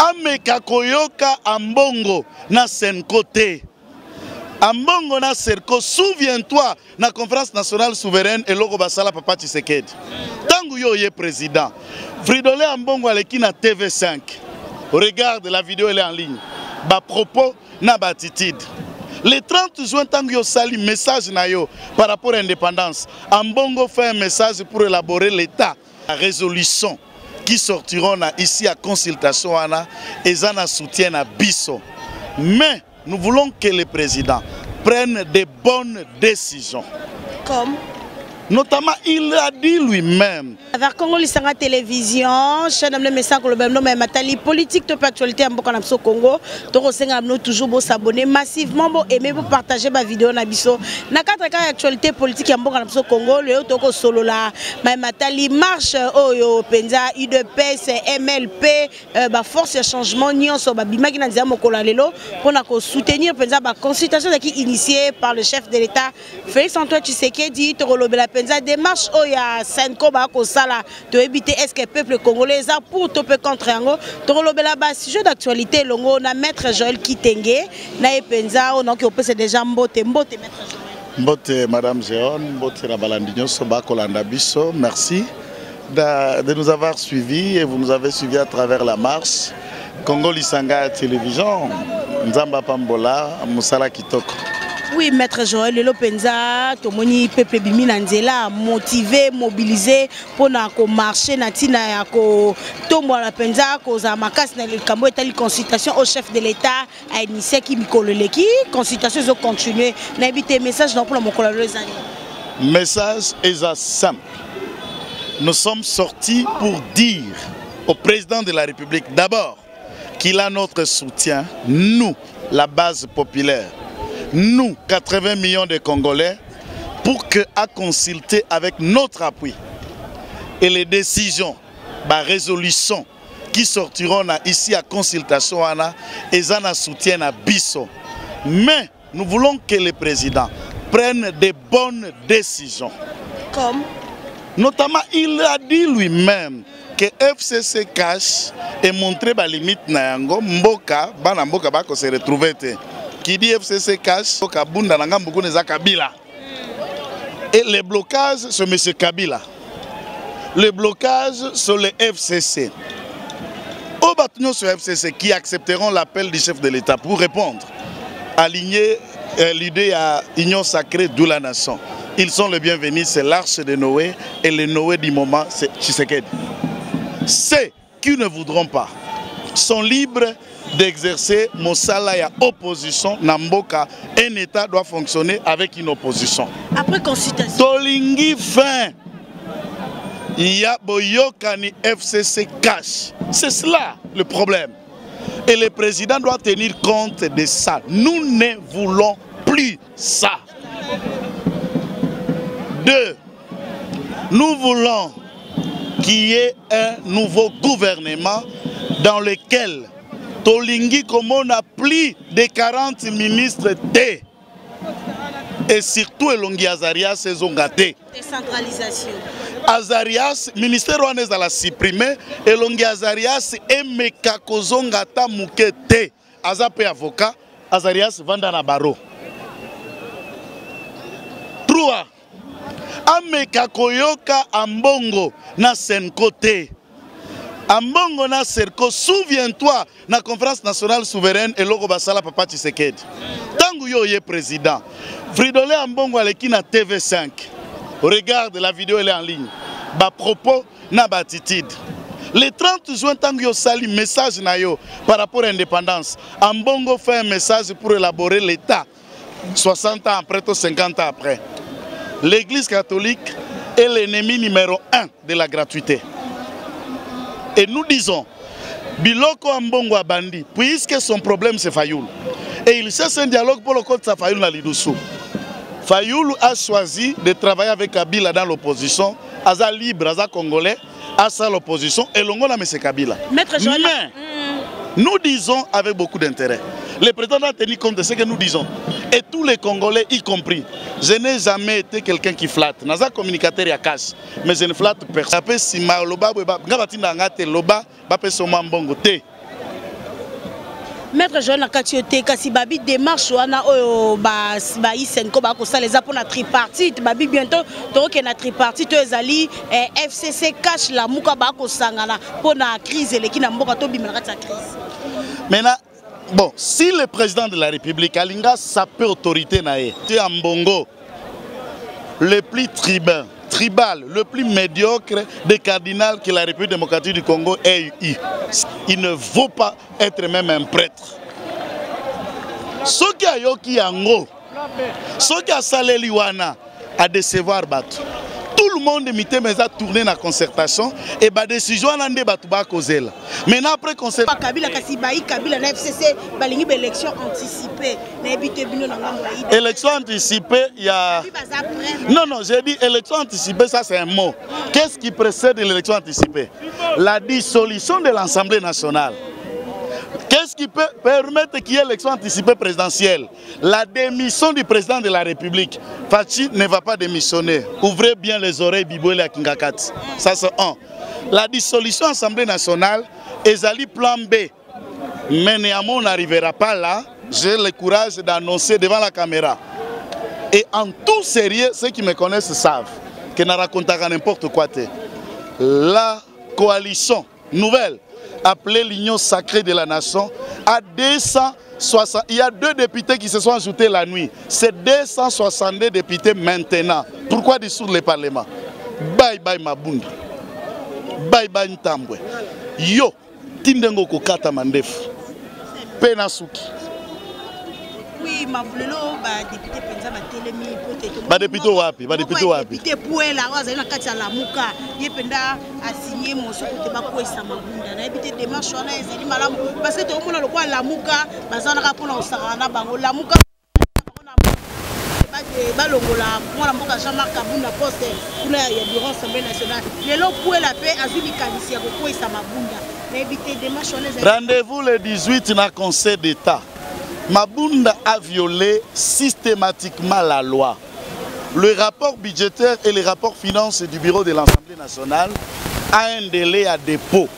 ameka koyoka ambongo na senko te. Ambongo na serko, souviens-toi, na conférence nationale souveraine et logo basala papa Tshisekedi. Tangu yo ye président, Fridolin Ambongo aleki na TV5. Regarde, la vidéo elle est en ligne. Ba propos na ba attitude. Le 30 juin, tangu yo sali message na yo par rapport à l'indépendance, Ambongo fait un message pour élaborer l'état, la résolution qui sortiront ici à consultation et ça na soutien à Bisso. Mais nous voulons que le président prenne des bonnes décisions. Comme notamment, il a dit lui-même. Avec Congo Lisanga Télévision, chaîne de message que le même nom est Matali politique de actualité en Bokanapso Congo. Nous toujours beau s'abonner massivement, beau aimer, beau partager ma vidéo na biso. Na quatre cas actualité politique en Bokanapso Congo, le toko solo la Matali marche oyo penza UDPS MLP ba force de changement nion so ba bimaki na nzia mokola lelo pour na ko soutenir penza ba consultation qui initiée par le chef de l'État Félix Antoine Tshisekedi to lobela penza démarche oya Senko ba ko sala to éviter est-ce que le peuple congolais a pour toper contre yango to lobela ba sujet d'actualité longo na maître Joël Kitenge na epenza on donc c'est déjà mbote maître Joël. Mbote madame Géon, mbote la balandinyo soba kolanda biso, merci de nous avoir suivis et vous nous avez suivis à travers la marche Congo Lisanga Télévision, Nzamba Pambola, Moussala Kitoko. Oui, maître Joël, le Penza, Tomoni, peuple Bimi Nanzela, motivé, mobilisé pour marcher, Natina, Tomo la Penza, Koza Makas, le Cambo est allé consultation au chef de l'État, à initier qui Mikololeki, consultation ont continué. N'habitez message dans mon collaborateur. Message est simple. Nous sommes sortis pour dire au président de la République, d'abord, qu'il a notre soutien, nous, la base populaire. Nous, 80 millions de Congolais, pour à consulter avec notre appui. Et les décisions, les résolutions qui sortiront ici à consultation, et ça soutien à Bisso. Mais nous voulons que le président prenne des bonnes décisions. Comme notamment, il a dit lui-même que FCC cache et montrer la limite na yango mboka, bana mboka bako se retrouver. Qui dit FCC cache, Kabila. Et les blocages sur M. Kabila. Les blocages sur le FCC. Au bâtiment sur FCC qui accepteront l'appel du chef de l'État pour répondre, aligner l'idée à Union sacrée d'où la nation. Ils sont les bienvenus, c'est l'arche de Noé et le Noé du moment, c'est Tshisekedi. Ceux qui ne voudront pas sont libres d'exercer Mosala ya opposition Namboka. Un État doit fonctionner avec une opposition. Après consultation. Tolingi fin. Il y a Boyokani FCC cash. C'est cela le problème. Et le président doit tenir compte de ça. Nous ne voulons plus ça. 2. Nous voulons qu'il y ait un nouveau gouvernement dans lequel Tolingi comme on a plus de 40 ministres T. Et surtout Elongi Azarias et Zongate. Décentralisation. Azarias, ministère ouanais à la supprimer. Elongi Azarias et Mekako Zongata Moukete. Azapé avocat. Azarias Vandana Baro. 3. Amekako Yoka Ambongo na senko te. Ambongo na serko, souviens-toi, na conférence nationale souveraine et logo basala papa Tshisekedi. Tangu yo ye président, Fridolin Ambongo aleki na TV5. Regarde, la vidéo elle est en ligne. Ba propos na ba attitude. Le 30 juin, tangu yo sali message na yo par rapport à l'indépendance, Ambongo fait un message pour élaborer l'état 60 ans après, 50 ans après. L'église catholique est l'ennemi numéro 1 de la gratuité. Et nous disons, Biloko Ambongo Abandi, puisque son problème c'est Fayoulou. Et il cherche un dialogue pour le compte de Fayoulou dans l'Idoussou. Fayoulou a choisi de travailler avec Kabila dans l'opposition, Aza libre, Aza congolais, Aza l'opposition, et l'Ongola M. Kabila. Mais nous disons avec beaucoup d'intérêt. Le président a tenu compte de ce que nous disons. Et tous les Congolais, y compris. Je n'ai jamais été quelqu'un qui flatte. Je suis un communicateur à cash. Mais je ne flatte personne. Maître Joël Nakatiote, kasi babi démarche wana oyo ba Senko ba ko ça les a pour la tripartite babi bientôt to ke na tripartite to ezali FCC cache la muka ba ko sangana pour na crise eleki na mboka to bimela kati crise. Maintenant bon, si le président de la République alinga sa peu autorité nae, c'est un bongo le plus tribal, le plus médiocre des cardinals que la République démocratique du Congo ait eu. Il ne vaut pas être même un prêtre. Ce qui a yoki yango, ce qui a salé liwana à décevoir Batu. Tout le monde a tourné dans la concertation et la décision a été prise. Maintenant, après concertation. Kabila na FCC, élection anticipée. Élection anticipée, il y a. Non, j'ai dit élection anticipée, ça c'est un mot. Qu'est-ce qui précède l'élection anticipée? La dissolution de l'Assemblée nationale. Qu'est-ce qui peut permettre qu'il y ait élection anticipée présidentielle? La démission du président de la République. Fachi ne va pas démissionner. Ouvrez bien les oreilles, Bibo et Kingakat. Ça c'est un. La dissolution de l'Assemblée nationale est le plan B. Mais néanmoins, on n'arrivera pas là. J'ai le courage d'annoncer devant la caméra. Et en tout sérieux, ceux qui me connaissent savent que je ne raconte pas n'importe quoi. La coalition nouvelle, appelée l'Union sacrée de la nation, à 260. Il y a 2 députés qui se sont ajoutés la nuit. C'est 262 députés maintenant. Pourquoi dissoudre le Parlement? Bye bye Mabunda. Bye bye Ntambwe. Yo, Tindengo Kokata Mandef. Penasuki. Oui, ma voulelo ba député penza ba telemi peut-être. Ba député wapi? Ba député wapi? Député Pouela waza na kati ya Lamuka. Ye penda a signé mon sokote ba ko esa mabunda. Na député démarche wana ezali malamu parce que to mona lokwa Lamuka bazana ka pona osarana bango Lamuka ba longola mona mboka Jean-Marc Kabunda poste kuna ya bureau Assemblée nationale. Lelo Pouela pe azuli kanisi ya ko esa mabunda. Na député démarche wana. Rendez-vous le 18 na Conseil d'État. Mabunda a violé systématiquement la loi. Le rapport budgétaire et le rapport finance du bureau de l'Assemblée nationale a un délai à dépôt.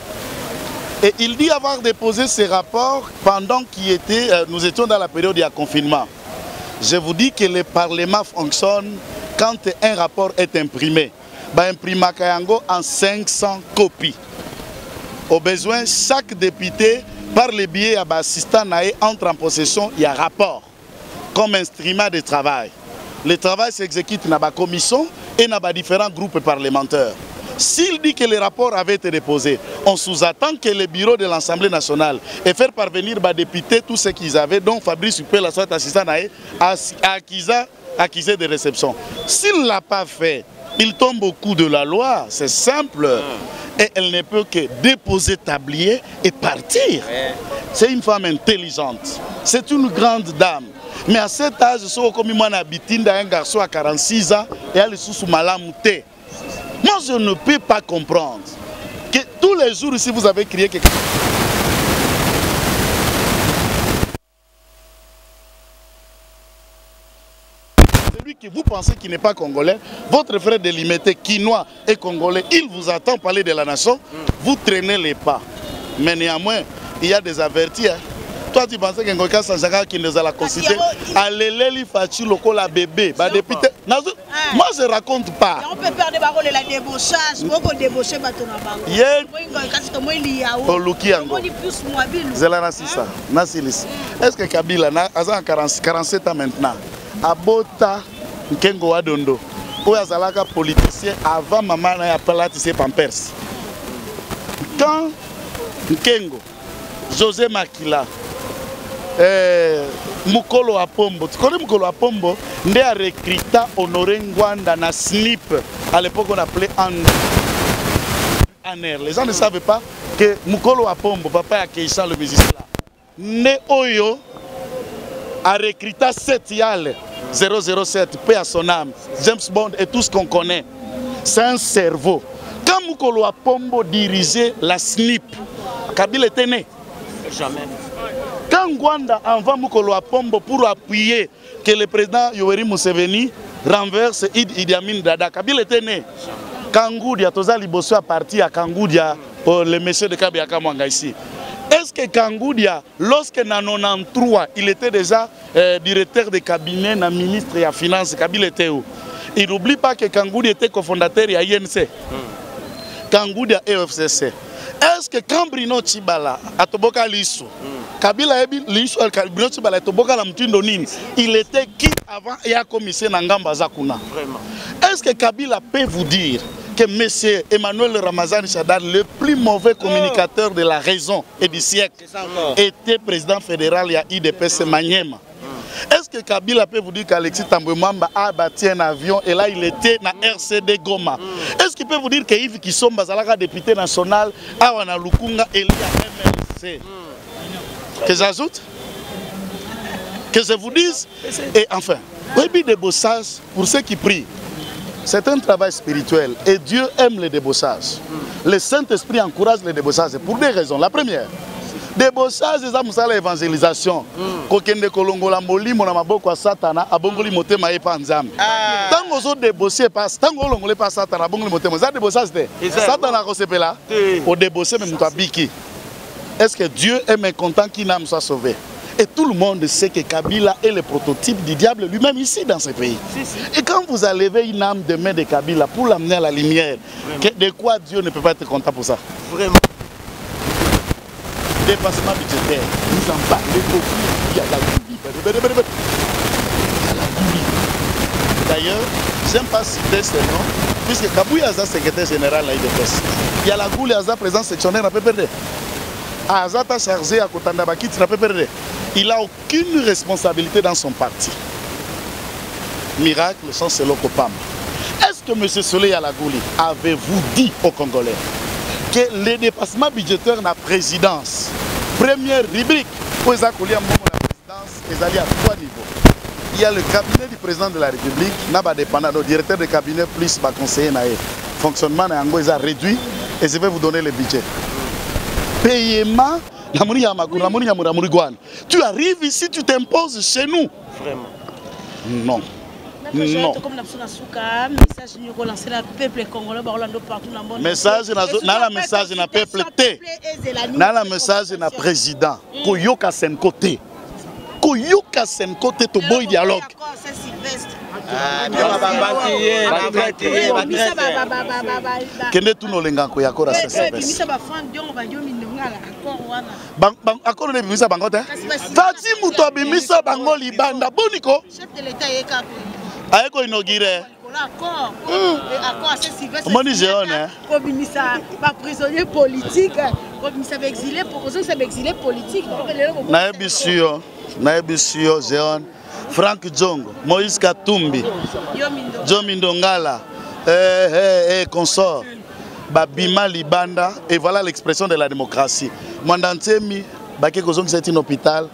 Et il dit avoir déposé ces rapports pendant nous étions dans la période de confinement. Je vous dis que le Parlement fonctionne quand un rapport est imprimé. Imprima Kayango en 500 copies. Au besoin, chaque député par le biais de l'assistant entre en possession, il y a un rapport comme instrument de travail. Le travail s'exécute dans la commission et dans les différents groupes parlementaires. S'il dit que le rapport avait été déposé, on sous-attend que le bureau de l'Assemblée nationale ait fait parvenir aux députés tout ce qu'ils avaient, dont Fabrice Suppé, la soit assistant accusé de réception. S'il ne l'a pas fait, il tombe au coup de la loi, c'est simple. Et elle ne peut que déposer tablier et partir. C'est une femme intelligente. C'est une grande dame. Mais à cet âge, je suis comme un garçon à 46 ans et elle est sous malamouté. Moi, je ne peux pas comprendre que tous les jours, si vous avez crié quelque chose, celui que vous pensez qu'il n'est pas congolais, votre frère délimité, quinois et congolais, il vous attend parler de la nation, vous traînez les pas. Mais néanmoins, il y a des avertis. Hein. Toi, tu pensais qu'un Goka Sanjaka qui nous a la considéré, allez, Fachi, Loko, la bébé, député. Moi, je ne raconte pas. On peut perdre la débauchage, on peut débaucher est-ce que Kabila a 47 ans maintenant? Abota Nkengo Wadondo, où Azalaka politicien avant maman n'a pas tissé Pampers. Quand Nkengo, José Makila, Mukolo Apombo, tu connais Mukolo Apombo, il a recruté Honoré Ngwanda na SNIP, à l'époque on appelait ANER. Les gens ne savaient pas que Mukolo Apombo, papa a Keishan le musicien là, né Oyo, a recruté 7 yale 007, paix à son âme, James Bond et tout ce qu'on connaît. C'est un cerveau. Quand Mukolo Apombo dirigeait la SNIP, Kabila était né. Jamais. Quand Ngwanda envoie Mukolo Apombo pour appuyer que le président Yoweri Museveni renverse Idi Amin Dada, Kabila était né. Kangoudia, Toza Liboso a parti à Kangoudia, le monsieur de Kabiaka Mwanga ici. Est-ce Est-ce que Kangoudia, lorsque en 93, il était déjà directeur de cabinet, ministre de la Finance, Kabila était où? Il n'oublie pas que Kangoudia était cofondateur de l'INC. Kangoudia et FCC. Est-ce que quand Bruno Tshibala a toboka liso, Kabila liso Bruno Tshibala a toboka la mtindo nini, il était qui avant et a commissaire Nangamba Zakuna? Vraiment. Est-ce que Kabila peut vous dire que M. Emmanuel Ramazani Chadar, le plus mauvais communicateur de la raison et du siècle, était président fédéral à IDPC Maniema? Est-ce que Kabila peut vous dire qu'Alexis Tambouemamba a bâti un avion et là il était dans RCD Goma? Est-ce qu'il peut vous dire que Yves Kissomba Zalaka, député national, Awana Lukunga et MLC? Que j'ajoute? Que je vous dise? Et enfin, oui, débossage, pour ceux qui prient, c'est un travail spirituel et Dieu aime les débossages. Le Saint-Esprit encourage les débossages pour des raisons. La première, débossage, c'est l'évangélisation. Kokende kolongola molimo na maboko ya Satana abongoli motema ye pa nzambe. Tango zo débosser passe, tango longole pa Satana abongoli motema. Ça débossage te. Satana ko sepela. Au débosser même toi biki. Est-ce que Dieu aime content qu'une âme soit sauvée? Et tout le monde sait que Kabila est le prototype du diable lui-même ici dans ce pays. Et quand vous enlevez une âme de main de Kabila pour l'amener à la lumière, de quoi Dieu ne peut pas être content pour ça? Vraiment. Dépassement budgétaire, nous en parlons beaucoup. Il y a la Gouli. D'ailleurs, je n'aime pas citer ce nom, puisque Kabouya Aza, secrétaire général de l'IDPS. Il y a la Gouli Aza, président sectionnaire à PPRD. Aza a chargé à Kotanda Bakit à PPRD. Il n'a aucune responsabilité dans son parti. Miracle, sans Selo Kopam. Est-ce que M. Soleil Alagouli avez-vous dit aux Congolais que les dépassements budgétaires dans la présidence, première rubrique, pour les accolis à la présidence, ils allaient à 3 niveaux. Il y a le cabinet du président de la République, le directeur de cabinet plus le conseiller. Fonctionnement est réduit et je vais vous donner le budget. Paiement, tu arrives ici, tu t'imposes chez nous. Vraiment. Non. Non. Message na la message na peuple T. Na la message na président. Koyoka sen côté. Koyoka sen côté to boy dialogue. Kende tu no lenga ko yakora service. Accord de bimisa bango te. Fati muto bimisa bango libanda boniko. Chef de l'état yeka. Aeko inauguré. Accord. Accord c'est Sylvestre. Moni Géon hein. Kobimisa ba prisonnier politique, kobimisa ba exilé pour cause ça ba exilé politique. Na ebisio Géon. Frank Djongo, Moïse Katumbi, Jomindo Ngala, consort, Babima Libanda, et voilà l'expression de la démocratie. Mandantemi, Baké Kozong c'est un hôpital,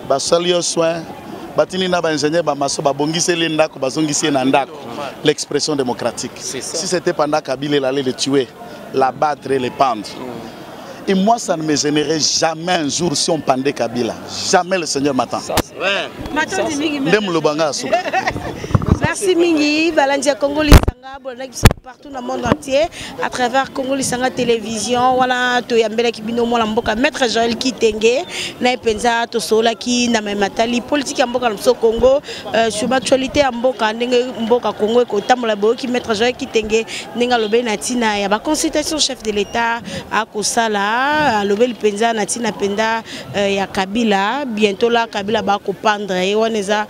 Basalio soin, Batini na ingénieur Bamaso, Babongise Lendako, Bazongise Nandako, l'expression démocratique. Si c'était pendant Kabila, il allait le tuer, l'abattre et le pendre. Et moi, ça ne me gênerait jamais un jour si on pendait Kabila. Jamais le Seigneur m'attend. Merci Mingi, Balandia Congo partout dans le monde entier, à travers Congo Lisanga Télévision, voilà, Toyambela Kibino Molamboka, Maître Joël Kitenge, Naipenza, Tosola Ki, Namematali, politique à Mboka Namso Congo, sur l'actualité à Mboka, Mboka Congo, et Kotamolabo, qui Maître Joël Kitenge, Nenga Lobe Natina, il y a consultation chef de l'État à Kosala, à Lobe Penza, Natina Penda, il y a Kabila, bientôt là, Kabila va comprendre, et on est à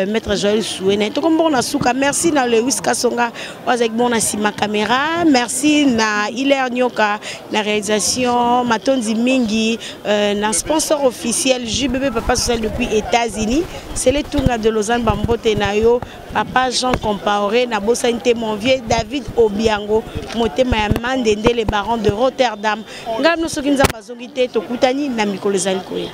Maître Joël Souene. Tout comme bon, merci dans le Wiskasonga. Avec mon ma caméra, merci na Hilaire Nyoka, la réalisation, Matonzi Mingi, na sponsor officiel JBB Papa Social depuis États-Unis, c'est le Tunga de Lausanne Bambote Nayo, Papa Jean Compaoré, na Bossante mon vieux David Obiango, Motema Mandende les barons de Rotterdam. Ngam no sokinza bazongite tokutani na Mikolo Zalikoya.